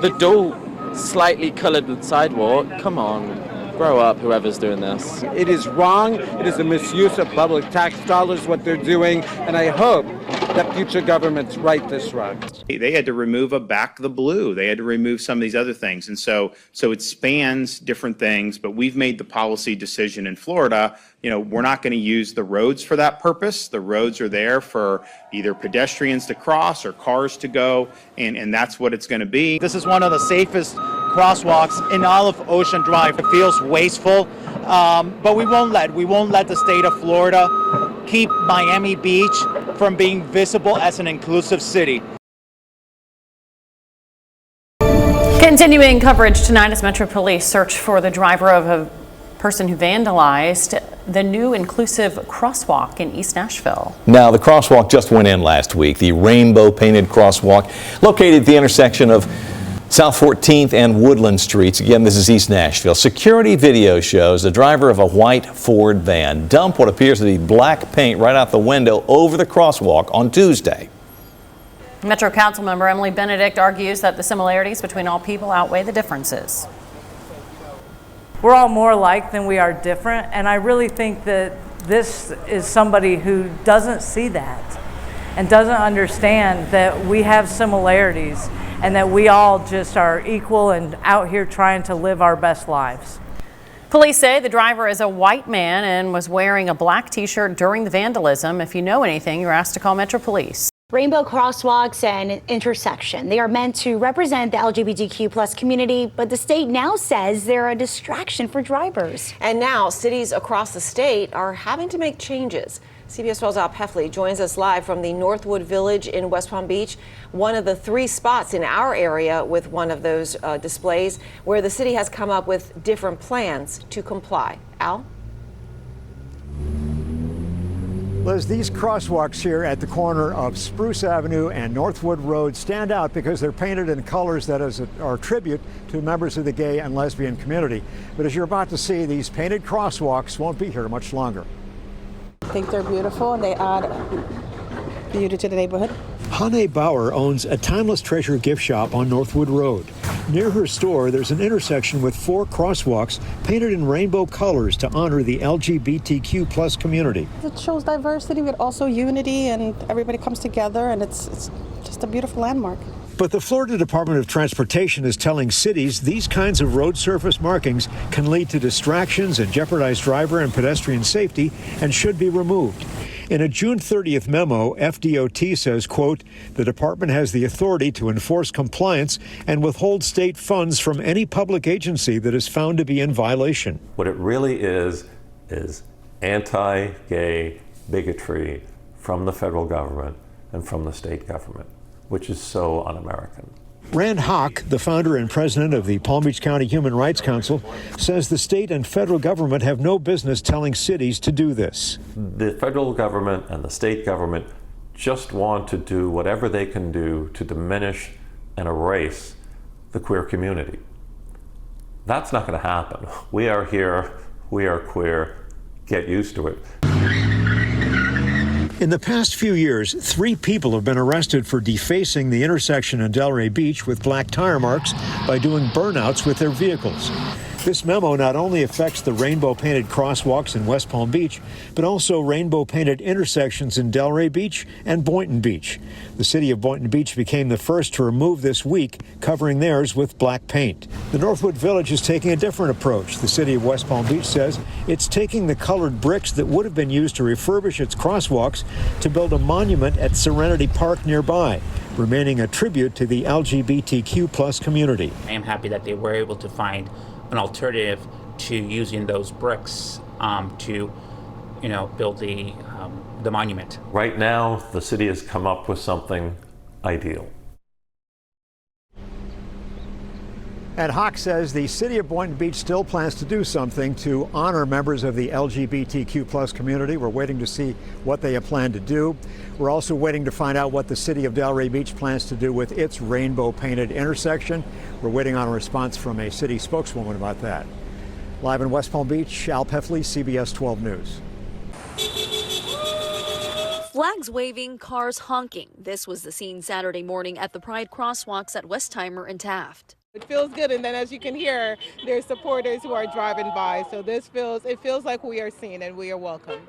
The dual slightly coloured sidewalk, come on, grow up, whoever's doing this. It is wrong. It is a misuse of public tax dollars, what they're doing, and I hope that future governments right this wrong. They had to remove a back the blue. They had to remove some of these other things. And so it spans different things, but we've made the policy decision in Florida, we're not going to use the roads for that purpose. The roads are there for either pedestrians to cross or cars to go, and that's what it's going to be. This is one of the safest crosswalks in all of Ocean Drive. It feels wasteful, but we won't let the state of Florida keep Miami Beach from being visible as an inclusive city. Continuing coverage tonight as Metro Police search for the driver of a person who vandalized the new inclusive crosswalk in East Nashville. Now, the crosswalk just went in last week, the rainbow painted crosswalk located at the intersection of South 14th and Woodland Streets. Again, this is East Nashville. Security video shows the driver of a white Ford van dump what appears to be black paint right out the window over the crosswalk on Tuesday. Metro Council member Emily Benedict argues that the similarities between all people outweigh the differences. We're all more alike than we are different, and I really think that this is somebody who doesn't see that and doesn't understand that we have similarities and that we all just are equal and out here trying to live our best lives. Police say the driver is a white man and was wearing a black t-shirt during the vandalism. If you know anything, you're asked to call Metro Police. Rainbow crosswalks and intersection. They are meant to represent the LGBTQ+ community, but the state now says they're a distraction for drivers. And now cities across the state are having to make changes. CBS 12's Al Peffley joins us live from the Northwood Village in West Palm Beach, one of the 3 spots in our area with one of those displays where the city has come up with different plans to comply. Al? Liz, these crosswalks here at the corner of Spruce Avenue and Northwood Road stand out because they're painted in colors that are a tribute to members of the gay and lesbian community. But as you're about to see, these painted crosswalks won't be here much longer. I think they're beautiful and they add beauty to the neighborhood. Hane Bauer owns a Timeless Treasure gift shop on Northwood Road. Near her store, there's an intersection with 4 crosswalks painted in rainbow colors to honor the LGBTQ+ community. It shows diversity, but also unity, and everybody comes together, and it's just a beautiful landmark. But the Florida Department of Transportation is telling cities these kinds of road surface markings can lead to distractions and jeopardize driver and pedestrian safety and should be removed. In a June 30th memo, FDOT says, quote, the department has the authority to enforce compliance and withhold state funds from any public agency that is found to be in violation. What it really is anti-gay bigotry from the federal government and from the state government, which is so un-American. Rand Hock, the founder and president of the Palm Beach County Human Rights Council, says the state and federal government have no business telling cities to do this. The federal government and the state government just want to do whatever they can do to diminish and erase the queer community. That's not going to happen. We are here, we are queer, get used to it. In the past few years, 3 people have been arrested for defacing the intersection in Delray Beach with black tire marks by doing burnouts with their vehicles. This memo not only affects the rainbow-painted crosswalks in West Palm Beach, but also rainbow-painted intersections in Delray Beach and Boynton Beach. The city of Boynton Beach became the first to remove this week, covering theirs with black paint. The Northwood Village is taking a different approach. The city of West Palm Beach says it's taking the colored bricks that would have been used to refurbish its crosswalks to build a monument at Serenity Park nearby, remaining a tribute to the LGBTQ+ community. I am happy that they were able to find an alternative to using those bricks to, build the monument. Right now, the city has come up with something ideal. And Hawk says the city of Boynton Beach still plans to do something to honor members of the LGBTQ+ community. We're waiting to see what they have planned to do. We're also waiting to find out what the city of Delray Beach plans to do with its rainbow-painted intersection. We're waiting on a response from a city spokeswoman about that. Live in West Palm Beach, Al Peffley, CBS 12 News. Flags waving, cars honking. This was the scene Saturday morning at the Pride Crosswalks at Westheimer and Taft. It feels good, and then as you can hear, there's supporters who are driving by, so it feels like we are seen and we are welcome.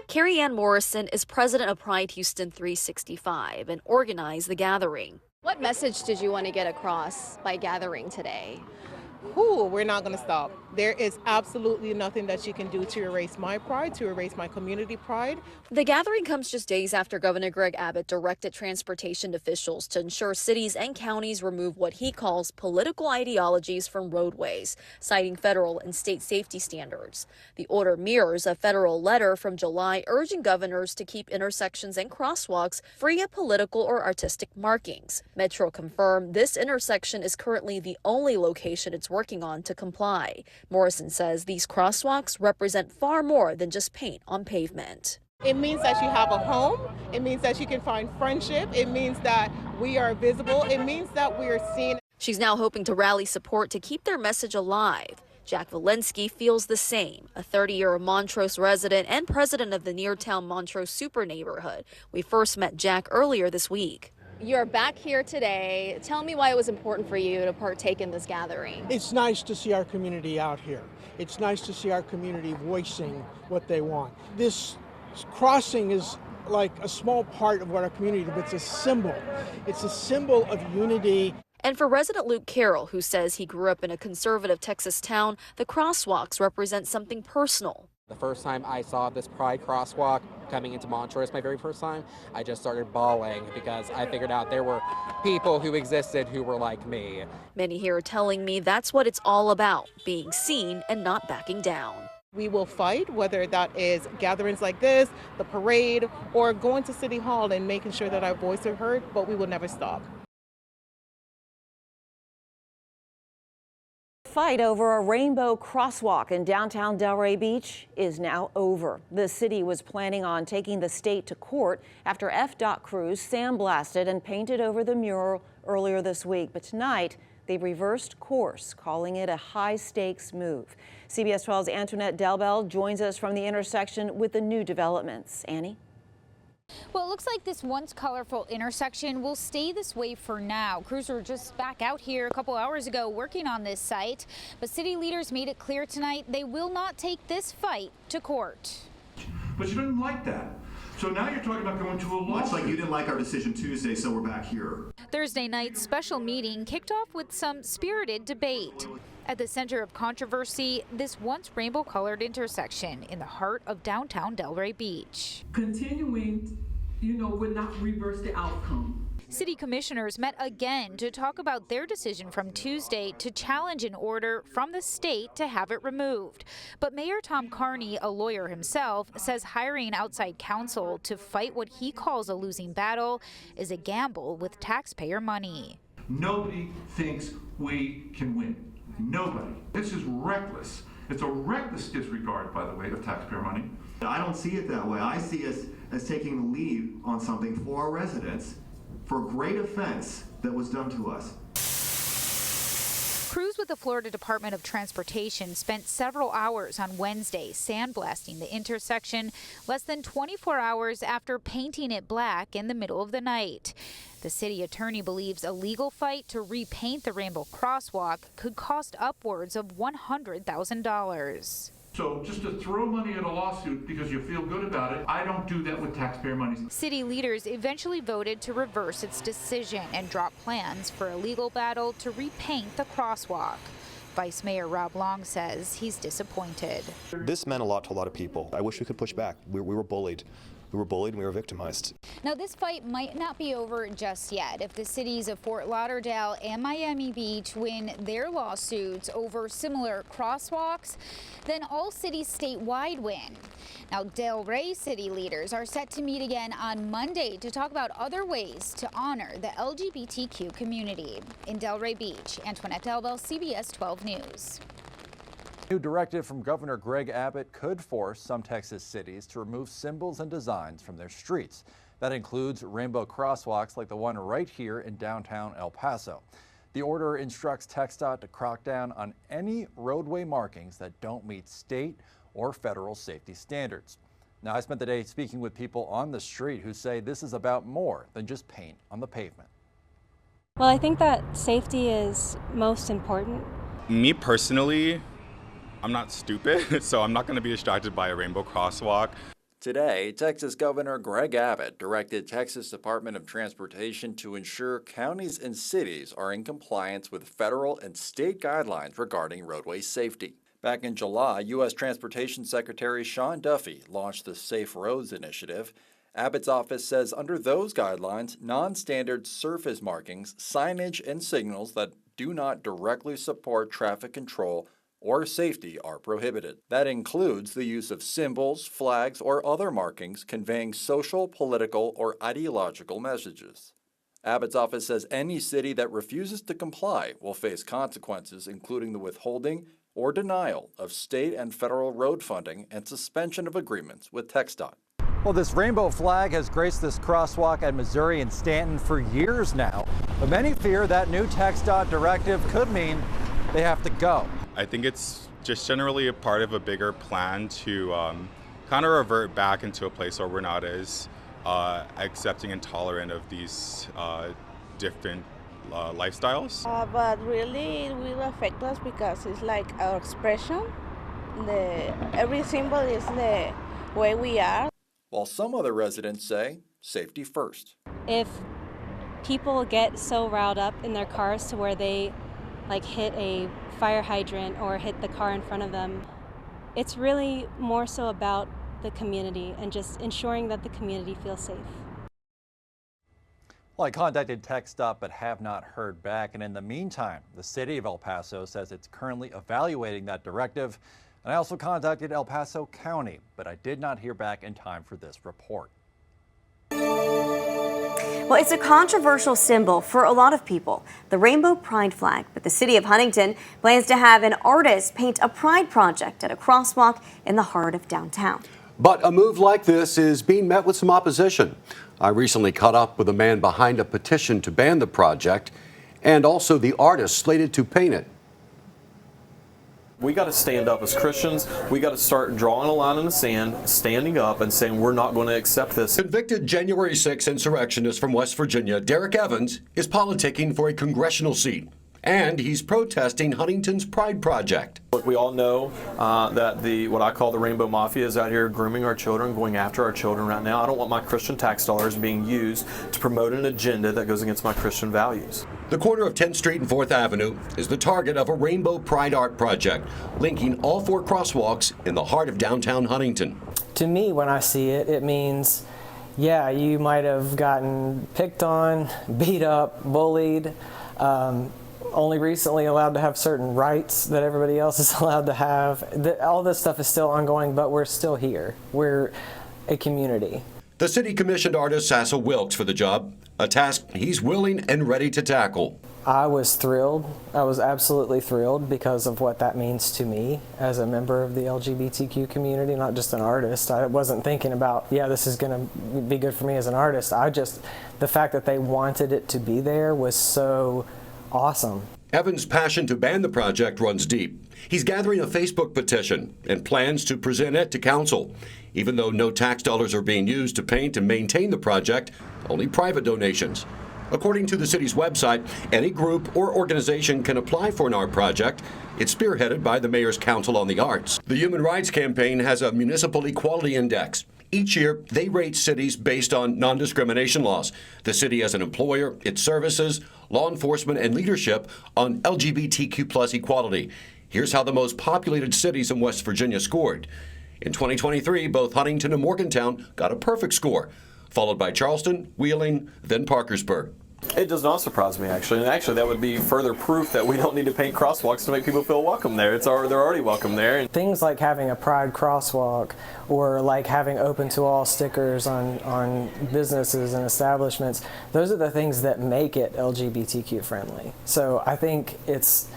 Carrie Ann Morrison is president of Pride Houston 365 and organized the gathering. What message did you want to get across by gathering today? We're not going to stop. There is absolutely nothing that you can do to erase my pride, to erase my community pride. The gathering comes just days after Governor Greg Abbott directed transportation officials to ensure cities and counties remove what he calls political ideologies from roadways, citing federal and state safety standards. The order mirrors a federal letter from July urging governors to keep intersections and crosswalks free of political or artistic markings. Metro confirmed this intersection is currently the only location it's working on to comply. Morrison says these crosswalks represent far more than just paint on pavement. It means that you have a home. It means that you can find friendship. It means that we are visible. It means that we are seen. She's now hoping to rally support to keep their message alive. Jack Walensky feels the same, a 30-year Montrose resident and president of the Neartown Montrose Super Neighborhood. We first met Jack earlier this week. You're back here today. Tell me why it was important for you to partake in this gathering. It's nice to see our community out here. It's nice to see our community voicing what they want. This crossing is like a small part of what our community, but it's a symbol. It's a symbol of unity. And for resident Luke Carroll, who says he grew up in a conservative Texas town, the crosswalks represent something personal. The first time I saw this Pride crosswalk coming into Montrose, my very first time, I just started bawling because I figured out there were people who existed who were like me. Many here are telling me that's what it's all about, being seen and not backing down. We will fight, whether that is gatherings like this, the parade, or going to City Hall and making sure that our voices are heard, but we will never stop. Fight over a rainbow crosswalk in downtown Delray Beach is now over. The city was planning on taking the state to court after TxDOT crews sandblasted and painted over the mural earlier this week. But tonight, they reversed course, calling it a high-stakes move. CBS 12's Antoinette Delbel joins us from the intersection with the new developments. Annie? Well, it looks like this once colorful intersection will stay this way for now. Crews were just back out here a couple hours ago working on this site, but city leaders made it clear tonight they will not take this fight to court. But you didn't like that. So now you're talking about going to a lawsuit. Much like you didn't like our decision Tuesday, so we're back here. Thursday night's special meeting kicked off with some spirited debate. At the center of controversy, this once rainbow-colored intersection in the heart of downtown Delray Beach. Continuing, would not reverse the outcome. City commissioners met again to talk about their decision from Tuesday to challenge an order from the state to have it removed. But Mayor Tom Carney, a lawyer himself, says hiring outside counsel to fight what he calls a losing battle is a gamble with taxpayer money. Nobody thinks we can win. Nobody. This is reckless. It's a reckless disregard, by the way, of taxpayer money. I don't see it that way. I see us as taking the lead on something for our residents for a great offense that was done to us. Crews with the Florida Department of Transportation spent several hours on Wednesday sandblasting the intersection less than 24 hours after painting it black in the middle of the night. The city attorney believes a legal fight to repaint the rainbow crosswalk could cost upwards of $100,000. So just to throw money at a lawsuit because you feel good about it, I don't do that with taxpayer money. City leaders eventually voted to reverse its decision and drop plans for a legal battle to repaint the crosswalk. Vice Mayor Rob Long says he's disappointed. This meant a lot to a lot of people. I wish we could push back. We were bullied. We were bullied and we were victimized. Now, this fight might not be over just yet. If the cities of Fort Lauderdale and Miami Beach win their lawsuits over similar crosswalks, then all cities statewide win. Now, Delray city leaders are set to meet again on Monday to talk about other ways to honor the LGBTQ community. In Delray Beach, Antoinette Delbel, CBS 12 News. New directive from Governor Greg Abbott could force some Texas cities to remove symbols and designs from their streets. That includes rainbow crosswalks like the one right here in downtown El Paso. The order instructs TxDOT to crack down on any roadway markings that don't meet state or federal safety standards. Now, I spent the day speaking with people on the street who say this is about more than just paint on the pavement. Well, I think that safety is most important. Me personally, I'm not stupid, so I'm not going to be distracted by a rainbow crosswalk. Today, Texas Governor Greg Abbott directed Texas Department of Transportation to ensure counties and cities are in compliance with federal and state guidelines regarding roadway safety. Back in July, U.S. Transportation Secretary Sean Duffy launched the Safe Roads Initiative. Abbott's office says under those guidelines, non-standard surface markings, signage, and signals that do not directly support traffic control or safety are prohibited. That includes the use of symbols, flags, or other markings conveying social, political, or ideological messages. Abbott's office says any city that refuses to comply will face consequences, including the withholding or denial of state and federal road funding and suspension of agreements with TxDOT. Well, this rainbow flag has graced this crosswalk at Missouri and Stanton for years now, but many fear that new TxDOT directive could mean they have to go. I think it's just generally a part of a bigger plan to kind of revert back into a place where we're not as accepting and tolerant of these different lifestyles. But really it will affect us because it's like our expression. Every symbol is the way we are. While some other residents say safety first. If people get so riled up in their cars to where they like hit a fire hydrant or hit the car in front of them, it's really more so about the community and just ensuring that the community feels safe. Well, I contacted TxDOT but have not heard back. And in the meantime, the city of El Paso says it's currently evaluating that directive. And I also contacted El Paso County, but I did not hear back in time for this report. Well, it's a controversial symbol for a lot of people, the rainbow pride flag. But the city of Huntington plans to have an artist paint a pride project at a crosswalk in the heart of downtown. But a move like this is being met with some opposition. I recently caught up with a man behind a petition to ban the project and also the artist slated to paint it. We got to stand up as Christians. We got to start drawing a line in the sand, standing up and saying we're not going to accept this. Convicted January 6 insurrectionist from West Virginia, Derek Evans, is politicking for a congressional seat. And he's protesting Huntington's Pride Project. Look, we all know that what I call the Rainbow Mafia is out here grooming our children, going after our children right now. I don't want my Christian tax dollars being used to promote an agenda that goes against my Christian values. The corner of 10th Street and 4th Avenue is the target of a Rainbow Pride art project, linking all 4 crosswalks in the heart of downtown Huntington. To me, when I see it, it means, yeah, you might have gotten picked on, beat up, bullied, only recently allowed to have certain rights that everybody else is allowed to have. All this stuff is still ongoing, but we're still here. We're a community. The city commissioned artist Sassel Wilkes for the job, a task he's willing and ready to tackle. I was thrilled. I was absolutely thrilled because of what that means to me as a member of the LGBTQ community, not just an artist. I wasn't thinking about, yeah, this is going to be good for me as an artist. The fact that they wanted it to be there was so awesome. Evans' passion to ban the project runs deep. He's gathering a Facebook petition and plans to present it to council. Even though no tax dollars are being used to paint and maintain the project, only private donations. According to the city's website, any group or organization can apply for an art project. It's spearheaded by the Mayor's Council on the Arts. The Human Rights Campaign has a municipal equality index. Each year, they rate cities based on non-discrimination laws. The city as an employer, its services, law enforcement, and leadership on LGBTQ+ equality. Here's how the most populated cities in West Virginia scored. In 2023, both Huntington and Morgantown got a perfect score, followed by Charleston, Wheeling, then Parkersburg. It does not surprise me, actually. And actually, that would be further proof that we don't need to paint crosswalks to make people feel welcome there. They're already welcome there. Things like having a pride crosswalk or like having open to all stickers on businesses and establishments, those are the things that make it LGBTQ friendly. So I think it's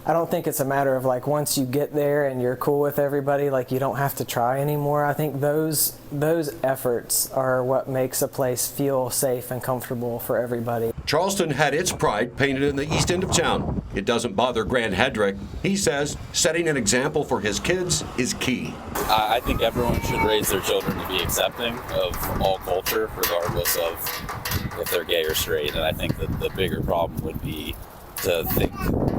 I don't think it's a matter of like once you get there and you're cool with everybody, like you don't have to try anymore. I think those efforts are what makes a place feel safe and comfortable for everybody. Charleston had its pride painted in the east end of town. It doesn't bother Grant Hedrick. He says setting an example for his kids is key. I think everyone should raise their children to be accepting of all culture, regardless of if they're gay or straight. And I think that the bigger problem would be to think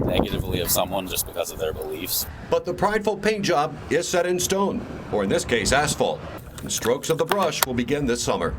negatively of someone just because of their beliefs. But the prideful paint job is set in stone, or in this case, asphalt. And strokes of the brush will begin this summer.